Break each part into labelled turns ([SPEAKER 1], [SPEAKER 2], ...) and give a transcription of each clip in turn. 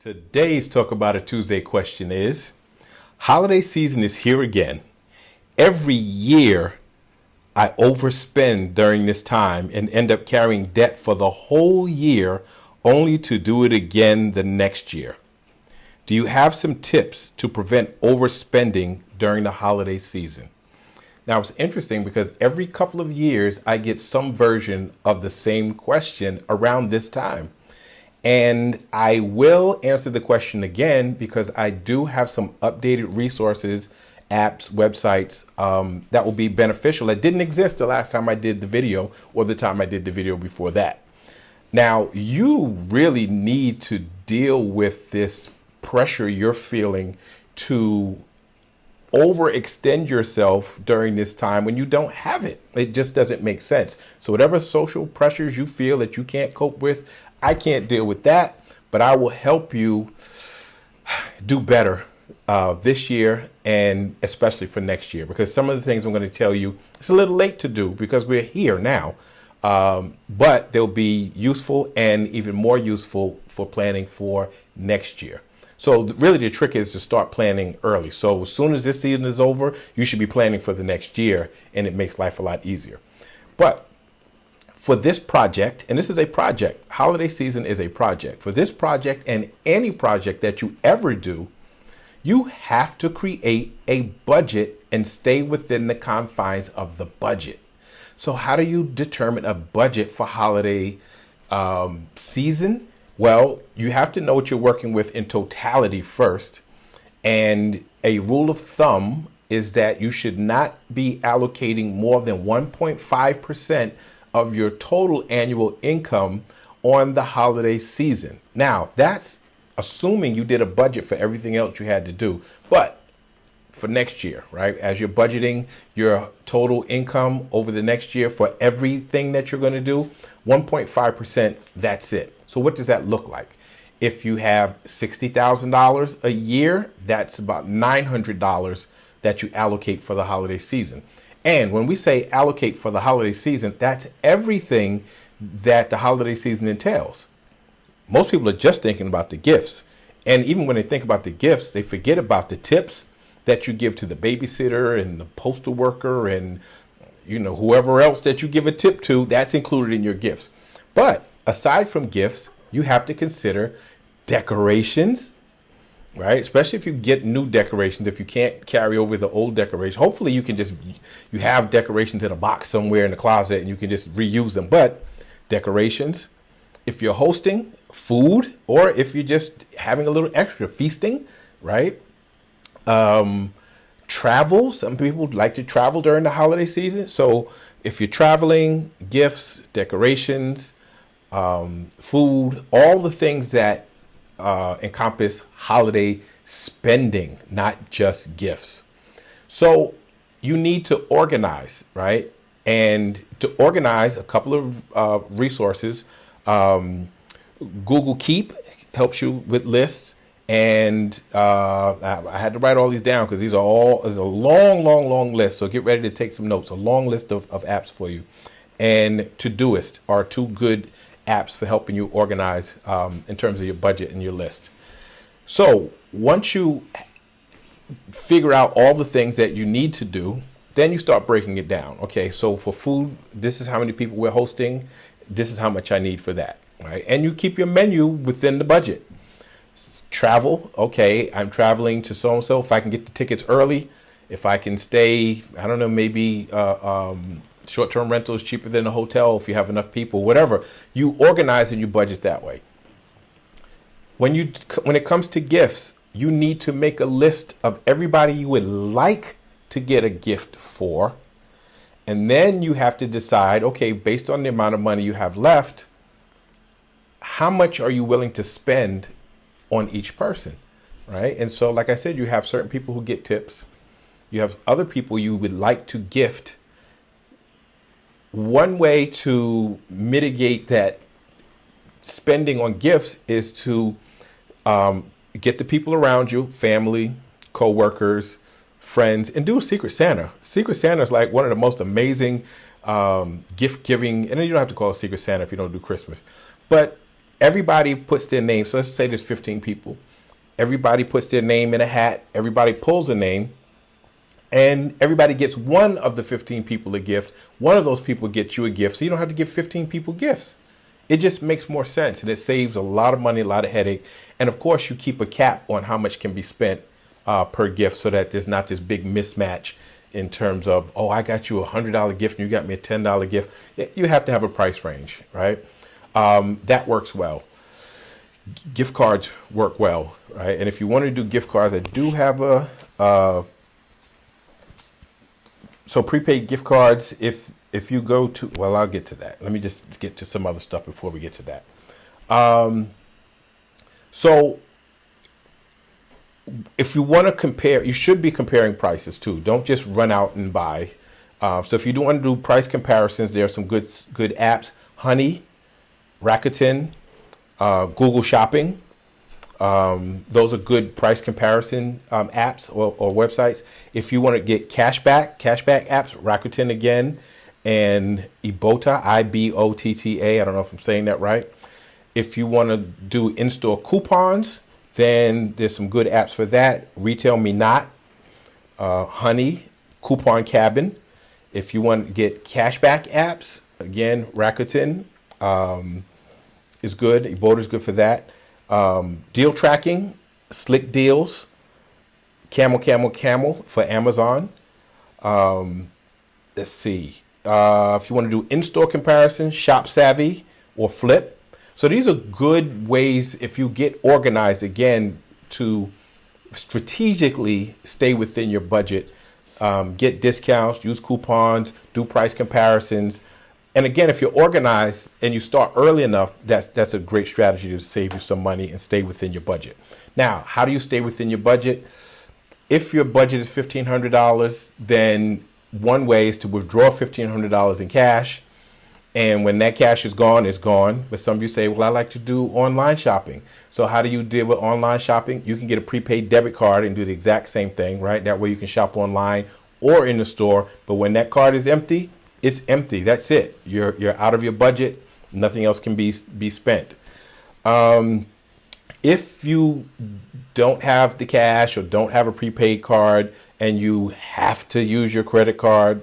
[SPEAKER 1] Today's Talk About a Tuesday question is, holiday season is here again. Every year I overspend during this time and end up carrying debt for the whole year only to do it again the next year. Do you have some tips to prevent overspending during the holiday season? Now, it's interesting because every couple of years I get some version of the same question around this time. And I will answer the question again because I do have some updated resources, apps, websites that will be beneficial that didn't exist the last time I did the video or the time I did the video before that. Now, you really need to deal with this pressure you're feeling to overextend yourself during this time when you don't have it. It just doesn't make sense. So whatever social pressures you feel that you can't cope with, I can't deal with that, but I will help you do better this year and especially for next year, because some of the things I'm going to tell you, it's a little late to do because we're here now, but they'll be useful and even more useful for planning for next year. So really the trick is to start planning early. So as soon as this season is over, you should be planning for the next year, and it makes life a lot easier. But for this project, and this is a project, holiday season is a project. For this project and any project that you ever do, you have to create a budget and stay within the confines of the budget. So how do you determine a budget for holiday season? Well, you have to know what you're working with in totality first. And a rule of thumb is that you should not be allocating more than 1.5% of your total annual income on the holiday season. Now, that's assuming you did a budget for everything else you had to do. But for next year, right, as you're budgeting your total income over the next year for everything that you're going to do, 1.5%, that's it. So what does that look like? If you have $60,000 a year, that's about $900 that you allocate for the holiday season. And when we say allocate for the holiday season, that's everything that the holiday season entails. Most people are just thinking about the gifts. And even when they think about the gifts, they forget about the tips that you give to the babysitter and the postal worker and, you know, whoever else that you give a tip to, that's included in your gifts. But aside from gifts, you have to consider decorations, right? Especially if you get new decorations, if you can't carry over the old decorations. Hopefully you have decorations in a box somewhere in the closet and you can just reuse them. But decorations, if you're hosting, food, or if you're just having a little extra, feasting, right? Travel, some people like to travel during the holiday season. So if you're traveling, gifts, decorations, food, all the things that encompass holiday spending, not just gifts. So you need to organize, right? And to organize, a couple of resources. Google Keep helps you with lists. And I had to write all these down because these are all, is a long list. So get ready to take some notes. A long list of apps for you. And Todoist are two good apps for helping you organize in terms of your budget and your list. So once you figure out all the things that you need to do, then you start breaking it down. Okay, so for food, this is how many people we're hosting. This is how much I need for that, right? And you keep your menu within the budget. Travel, okay, I'm traveling to so-and-so. If I can get the tickets early, if I can stay, I don't know, maybe short-term rental is cheaper than a hotel if you have enough people, whatever. You organize and you budget that way. When it comes to gifts, you need to make a list of everybody you would like to get a gift for. And then you have to decide, okay, based on the amount of money you have left, how much are you willing to spend on each person, right? And so, like I said, you have certain people who get tips. You have other people you would like to gift. One way to mitigate that spending on gifts is to get the people around you, family, co-workers, friends, and do a Secret Santa. Secret Santa is like one of the most amazing gift giving, and then you don't have to call it Secret Santa if you don't do Christmas, but everybody puts their name. So let's say there's 15 people. Everybody puts their name in a hat. Everybody pulls a name. And everybody gets one of the 15 people a gift. One of those people gets you a gift. So you don't have to give 15 people gifts. It just makes more sense. And it saves a lot of money, a lot of headache. And of course, you keep a cap on how much can be spent per gift so that there's not this big mismatch in terms of, oh, I got you $100 gift and you got me a $10 gift. You have to have a price range, right? That works well. Gift cards work well, right? And if you want to do gift cards, I do have so prepaid gift cards, if you go to, well, I'll get to that. Let me just get to some other stuff before we get to that. So if you want to compare, you should be comparing prices too. Don't just run out and buy. So if you do want to do price comparisons, there are some good apps. Honey, Rakuten, Google Shopping. Those are good price comparison apps or websites. If you want to get cashback apps, Rakuten again, and Ibotta, Ibotta. I don't know if I'm saying that right. If you want to do in-store coupons, then there's some good apps for that. Retail Me Not, Honey, Coupon Cabin. If you want to get cashback apps, again, Rakuten is good. Ibotta is good for that. Deal tracking, Slick Deals, Camel for Amazon. Let's see. If you want to do in-store comparison, Shop Savvy or Flip. So these are good ways, if you get organized, again, to strategically stay within your budget, get discounts, use coupons, do price comparisons. And again, if you're organized and you start early enough, that's a great strategy to save you some money and stay within your budget. Now, how do you stay within your budget? If your budget is $1,500, then one way is to withdraw $1,500 in cash. And when that cash is gone, it's gone. But some of you say, well, I like to do online shopping. So how do you deal with online shopping? You can get a prepaid debit card and do the exact same thing, right? That way you can shop online or in the store. But when that card is empty, it's empty. That's it. You're out of your budget. Nothing else can be spent. If you don't have the cash or don't have a prepaid card and you have to use your credit card,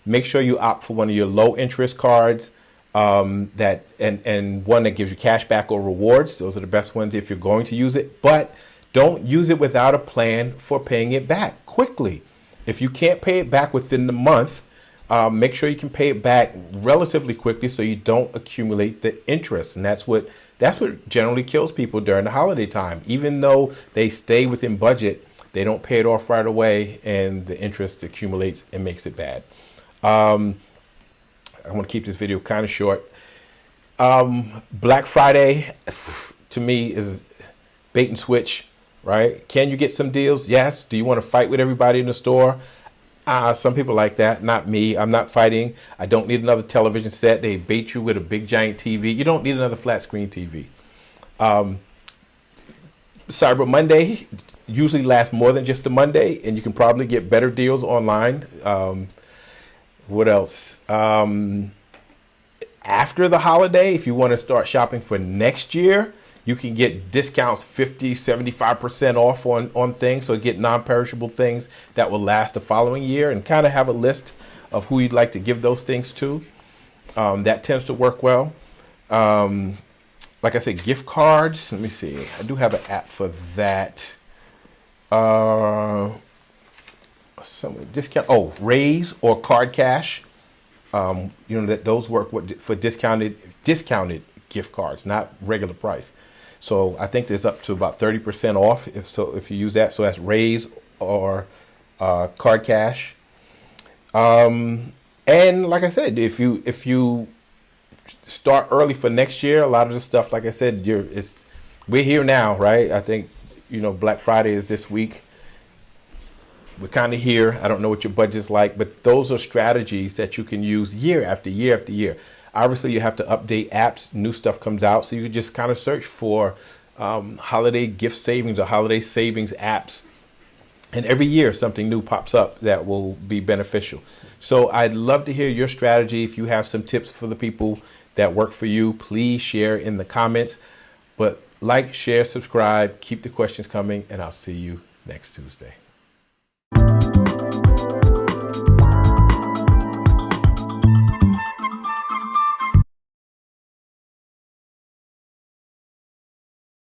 [SPEAKER 1] make sure you opt for one of your low interest cards that and one that gives you cash back or rewards. Those are the best ones if you're going to use it. But don't use it without a plan for paying it back quickly. If you can't pay it back within the month, make sure you can pay it back relatively quickly so you don't accumulate the interest. And that's what generally kills people during the holiday time. Even though they stay within budget, they don't pay it off right away and the interest accumulates and makes it bad. I want to keep this video kind of short. Black Friday, to me, is bait and switch, right? Can you get some deals? Yes. Do you want to fight with everybody in the store? Some people like that. Not me. I'm not fighting. I don't need another television set. They bait you with a big giant TV. You don't need another flat screen TV. Cyber Monday usually lasts more than just a Monday, and you can probably get better deals online. What else? After the holiday, if you want to start shopping for next year, you can get discounts 50, 75% off on things. So get non-perishable things that will last the following year, and kind of have a list of who you'd like to give those things to. That tends to work well. Like I said, gift cards. Let me see. I do have an app for that. Some discount. Oh, Raise or Card Cash. That those work for discounted gift cards, not regular price. So I think there's up to about 30% off if you use that. So that's Raise or Card Cash. And like I said, if you start early for next year, a lot of the stuff, like I said, we're here now, right? I think Black Friday is this week. We're kind of here. I don't know what your budget's like, but those are strategies that you can use year after year after year. Obviously, you have to update apps. New stuff comes out, so you can just kind of search for holiday gift savings or holiday savings apps. And every year, something new pops up that will be beneficial. So I'd love to hear your strategy. If you have some tips for the people that work for you, please share in the comments. But like, share, subscribe, keep the questions coming, and I'll see you next Tuesday.